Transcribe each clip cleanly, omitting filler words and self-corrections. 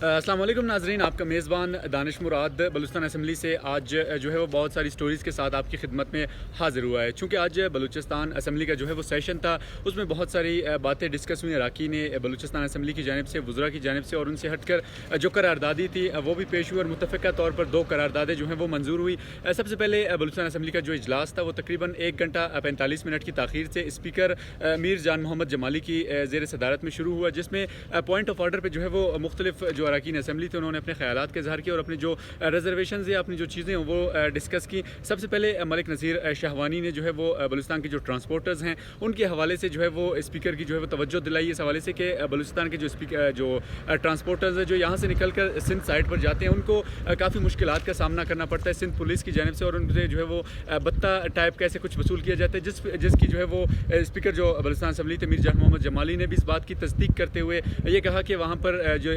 السلام علیکم ناظرین، آپ کا میزبان دانش مراد بلوچستان اسمبلی سے آج جو ہے وہ بہت ساری سٹوریز کے ساتھ آپ کی خدمت میں حاضر ہوا ہے۔ چونکہ آج بلوچستان اسمبلی کا جو ہے وہ سیشن تھا، اس میں بہت ساری باتیں ڈسکس ہوئی۔ اراکین بلوچستان اسمبلی کی جانب سے، وزراء کی جانب سے، اور ان سے ہٹ کر جو قراردادی تھی وہ بھی پیش ہوئی، اور متفقہ طور پر 2 قراردادیں جو ہیں وہ منظور ہوئی۔ سب سے پہلے بلوچستان اسمبلی کا جو اجلاس تھا وہ تقریباً 1 گھنٹہ 45 منٹ کی تاخیر سے اسپیکر میر جان محمد جمالی کی زیر صدارت میں شروع ہوا، جس میں پوائنٹ آف آرڈر پہ جو ہے وہ مختلف جو اراکین اسمبلی تھے انہوں نے اپنے خیالات کا اظہار کیا، اور اپنے جو ریزرویشنز یا اپنی جو چیزیں ہیں وہ ڈسکس کی۔ سب سے پہلے ملک نذیر شہوانی نے جو ہے وہ بلوچستان کے جو ٹرانسپورٹرز ہیں ان کے حوالے سے جو ہے وہ اسپیکر کی جو ہے وہ توجہ دلائی اس حوالے سے کہ بلوچستان کے جو ٹرانسپورٹرز ہیں جو یہاں سے نکل کر سندھ سائڈ پر جاتے ہیں ان کو کافی مشکلات کا سامنا کرنا پڑتا ہے سندھ پولیس کی جانب سے، اور ان سے جو ہے وہ بتہ ٹائپ کا ایسے کچھ وصول کیا جاتا ہے، جس کی جو ہے وہ اسپیکر جو بلوچستان اسمبلی تھے میر جان محمد جمالی نے بھی اس بات کی تصدیق کرتے ہوئے یہ کہا کہ وہاں پر جو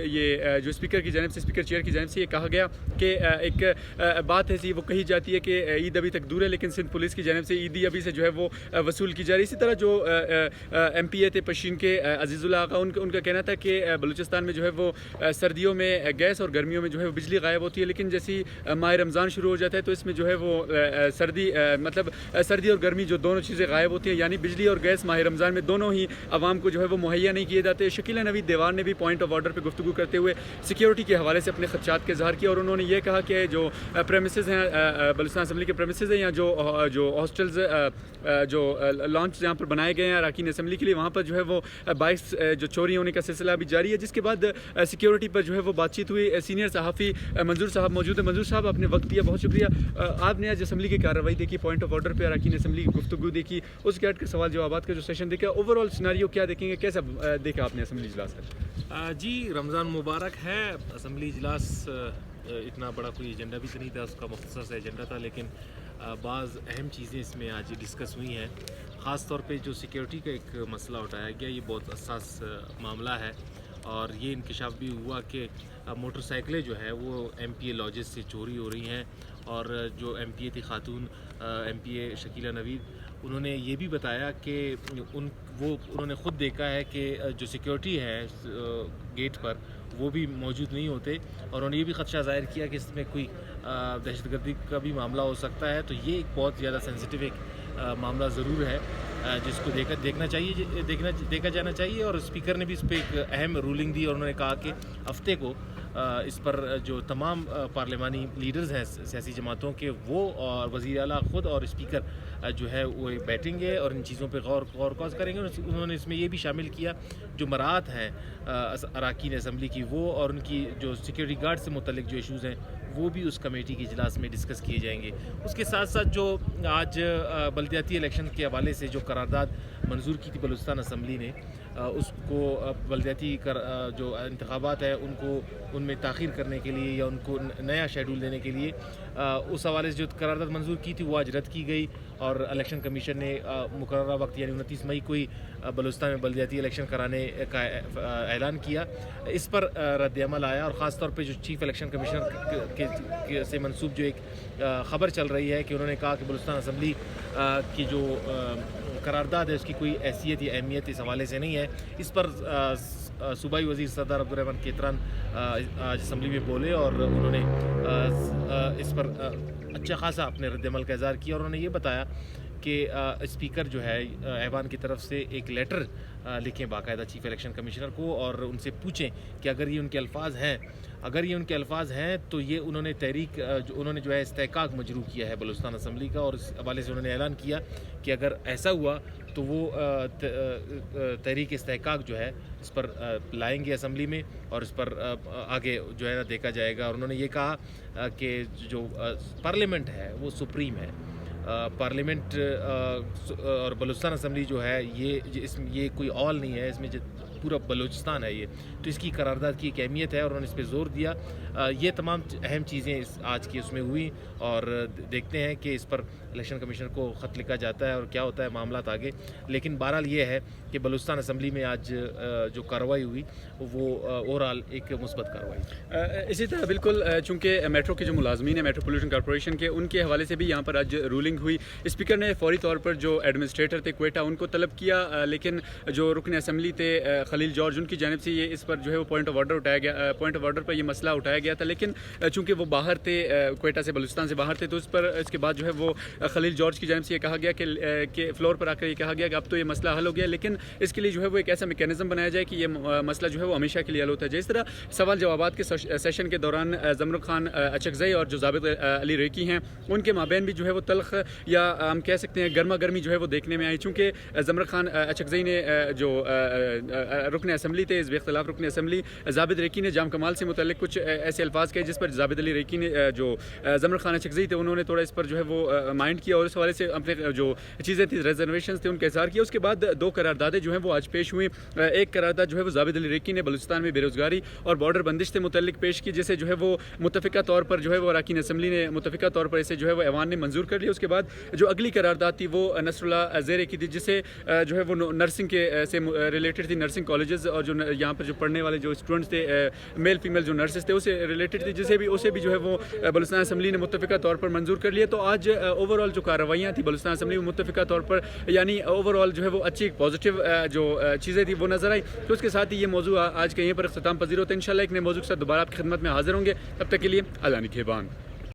اسپیکر کی جانب سے، اسپیکر چیئر کی جانب سے یہ کہا گیا کہ ایک بات ایسی وہ کہی جاتی ہے کہ عید ابھی تک دور ہے، لیکن سندھ پولیس کی جانب سے عیدی ابھی سے جو ہے وہ وصول کی جا رہی ہے۔ اسی طرح جو ایم پی اے تھے پشین کے عزیز اللہ آقا، ان کا کہنا تھا کہ بلوچستان میں جو ہے وہ سردیوں میں گیس اور گرمیوں میں جو ہے وہ بجلی غائب ہوتی ہے، لیکن جیسی ماہ رمضان شروع ہو جاتا ہے تو اس میں جو ہے وہ سردی اور گرمی جو دونوں چیزیں غائب ہوتی ہیں، یعنی بجلی اور گیس ماہ رمضان میں دونوں ہی عوام کو جو ہے وہ مہیا نہیں کیے جاتے۔ شکیلہ نوید دیوار نے بھی پوائنٹ آف آرڈر پہ گفتگو کرتے ہوئے سیکیورٹی کے حوالے سے اپنے خدشات کا اظہار کیا، اور انہوں نے یہ کہا کہ جو پریمیسز ہیں بلوچستان اسمبلی کے پریمیسز ہیں، یا جو ہاسٹلز جو لانچ یہاں پر بنائے گئے ہیں اراکین اسمبلی کے لیے، وہاں پر جو ہے وہ 22 جو چوری ہونے کا سلسلہ ابھی جاری ہے، جس کے بعد سیکیورٹی پر جو ہے وہ بات چیت ہوئی۔ سینئر صحافی منظور صاحب موجود ہیں۔ منظور صاحب، آپ نے وقت دیا، بہت شکریہ۔ آپ نے آج اسمبلی کی کارروائی دیکھی، پوائنٹ آف آرڈر پہ اراکین اسمبلی کی گفتگو دیکھی، اس کے ہٹ کر سوال جوابات کا جو سیشن دیکھا، اوور آل سیناریو کیا دیکھیں گے، کیسا دیکھا آپ نے اسمبلی اجلاس کا؟ جی، رمضان مبارک ہے۔ اسمبلی اجلاس اتنا بڑا کوئی ایجنڈا بھی تو نہیں تھا، اس کا مختصر سا ایجنڈا تھا، لیکن بعض اہم چیزیں اس میں آج ڈسکس ہوئی ہیں۔ خاص طور پہ جو سیکیورٹی کا ایک مسئلہ اٹھایا گیا، یہ بہت حساس معاملہ ہے، اور یہ انکشاف بھی ہوا کہ موٹر سائیکلیں جو ہے وہ ایم پی اے لاجز سے چوری ہو رہی ہیں، اور جو ایم پی اے تھی خاتون ایم پی اے شکیلہ نوید، انہوں نے یہ بھی بتایا کہ انہوں نے خود دیکھا ہے کہ جو سیکیورٹی ہے گیٹ پر وہ بھی موجود نہیں ہوتے، اور انہوں نے یہ بھی خدشہ ظاہر کیا کہ اس میں کوئی دہشت گردی کا بھی معاملہ ہو سکتا ہے۔ تو یہ ایک بہت زیادہ سینسٹیو ایک معاملہ ضرور ہے، جس کو دیکھا جانا چاہیے، اور اسپیکر نے بھی اس پہ ایک اہم رولنگ دی، اور انہوں نے کہا کہ ہفتے کو اس پر جو تمام پارلیمانی لیڈرز ہیں سیاسی جماعتوں کے، وہ اور وزیر اعلیٰ خود اور اسپیکر جو ہے وہ بیٹھیں گے اور ان چیزوں پہ غور خوض کریں گے۔ انہوں نے اس میں یہ بھی شامل کیا جو مراعات ہیں اراکین اسمبلی کی، وہ اور ان کی جو سیکیورٹی گارڈ سے متعلق جو ایشوز ہیں وہ بھی اس کمیٹی کے اجلاس میں ڈسکس کیے جائیں گے۔ اس کے ساتھ ساتھ جو آج بلدیاتی الیکشن کے حوالے سے جو قرارداد منظور کی تھی بلوچستان اسمبلی نے، اس کو بلدیاتی جو انتخابات ہیں ان میں تاخیر کرنے کے لیے یا ان کو نیا شیڈول دینے کے لیے اس حوالے سے جو قرارداد منظور کی تھی وہ آج رد کی گئی، اور الیکشن کمیشن نے مقررہ وقت یعنی 29 مئی کو ہی بلوچستان میں بلدیاتی الیکشن کرانے کا اعلان کیا۔ اس پر رد عمل آیا، اور خاص طور پہ جو چیف الیکشن کمشنر سے منسوب جو ایک خبر چل رہی ہے کہ انہوں نے کہا کہ بلوچستان اسمبلی کی جو قرارداد ہے اس کی کوئی حیثیت یا اہمیت اس حوالے سے نہیں ہے۔ اس پر صوبائی وزیر سردار عبدالرحمن کیتران آج اسمبلی میں بولے، اور انہوں نے اس پر اچھا خاصا اپنے رد عمل کا اظہار کیا، اور انہوں نے یہ بتایا کہ اسپیکر جو ہے ایوان کی طرف سے ایک لیٹر لکھیں باقاعدہ چیف الیکشن کمشنر کو، اور ان سے پوچھیں کہ اگر یہ ان کے الفاظ ہیں تو یہ انہوں نے جو ہے استحقاق مجروح کیا ہے بلوچستان اسمبلی کا، اور اس حوالے سے انہوں نے اعلان کیا کہ اگر ایسا ہوا تو وہ تحریک استحقاق جو ہے اس پر لائیں گے اسمبلی میں، اور اس پر آگے جو ہے دیکھا جائے گا۔ اور انہوں نے یہ کہا کہ جو پارلیمنٹ ہے وہ سپریم ہے، پارلیمنٹ اور بلوچستان اسمبلی جو ہے یہ کوئی آل نہیں ہے، اس میں پورا بلوچستان ہے یہ، تو اس کی قرارداد کی ایک اہمیت ہے، اور انہوں نے اس پہ زور دیا۔ یہ تمام اہم چیزیں آج کی اس میں ہوئی، اور دیکھتے ہیں کہ اس پر الیکشن کمیشن کو خط لکھا جاتا ہے اور کیا ہوتا ہے معاملات آگے، لیکن بہرحال یہ ہے کہ بلوچستان اسمبلی میں آج جو کارروائی ہوئی وہ اوورال ایک مثبت کارروائی۔ اسی طرح بالکل چونکہ میٹرو کے جو ملازمین ہیں میٹروپولیٹن کارپوریشن کے، ان کے حوالے سے بھی یہاں پر آج رولنگ ہوئی۔ اسپیکر نے فوری طور پر جو ایڈمنسٹریٹر تھے کوئٹہ ان کو طلب کیا، لیکن جو رکن اسمبلی تھے خلیل جارج ان کی جانب سے یہ اس پر جو ہے وہ پوائنٹ آف آرڈر اٹھایا گیا، پوائنٹ آف آرڈر پر یہ مسئلہ اٹھایا گیا تھا، لیکن چونکہ وہ باہر تھے، کوئٹہ سے بلوچستان سے باہر تھے، تو اس کے بعد جو ہے وہ خلیل جارج کی جانب سے یہ کہا گیا کہ فلور پر آ کر یہ کہا گیا کہ اب تو یہ مسئلہ حل ہو گیا، لیکن اس کے لیے جو ہے وہ ایک ایسا میکینزم بنایا جائے کہ یہ مسئلہ جو ہے وہ ہمیشہ کے لیے حل ہوتا ہے. جس طرح سوال جوابات کے سیشن کے دوران زمرک خان اچکزئی اور جو ضابط علی ریکی ہیں ان کے مابین بھی جو ہے وہ تلخ یا ہم کہہ سکتے ہیں گرما گرمی جو ہے وہ دیکھنے میں آئی، چونکہ زمرک خان اچکزئی نے جو رکن اسمبلی تھے، حزب اختلاف رکن اسمبلی ضابط ریکی نے جام کمال سے متعلق کچھ ایسے الفاظ کہے جس پر ضابط علی ریکی نے جو زمرک خان اچکزئی تھے انہوں نے تھوڑا اس پر جو ہے وہ مائنڈ کیا اور اس حوالے سے اپنے جو چیزیں تھیں ریزرویشنز تھے ان کا اظہار کیا. اس کے بعد دو قراردادیں جو ہیں وہ آج پیش ہوئیں. ایک قرارداد جو ہے وہ ضابط علی ریکی نے بلوچستان میں بے روزگاری اور بارڈر بندش سے متعلق پیش کی، جسے جو ہے وہ متفقہ طور پر جو ہے وہ اراکین اسمبلی نے متفقہ طور پر اسے جو ہے وہ ایوان نے منظور کر لیا. اس کے بعد جو اگلی قرارداد تھی وہ نصر اللہ زیرے کی تھی، جسے جو ہے وہ نرسنگ کے سے ریلیٹڈ تھی، نرسنگ کالجز اور جو یہاں پر جو پڑھنے والے جو اسٹوڈنٹس تھے میل فیمیل جو نرسز تھے اسے ریلیٹڈ تھی، اسے بھی جو ہے وہ بلوچستان اسمبلی نے متفقہ طور پر منظور کر لیا. تو آج اوور آل جو کارروائیاں تھیں بلوچستان اسمبلی میں متفقہ طور پر، یعنی اوور آل جو ہے وہ اچھی پازیٹیو جو چیزیں تھیں وہ نظر آئی. تو اس کے ساتھ ہی یہ موضوع آج کے یہیں پر اختتام پذیر ہوتا ہے. انشاءاللہ ایک نئے موضوع کے ساتھ دوبارہ آپ کی خدمت میں حاضر ہوں گے. تب تک کے لیے اللہ نگہبان.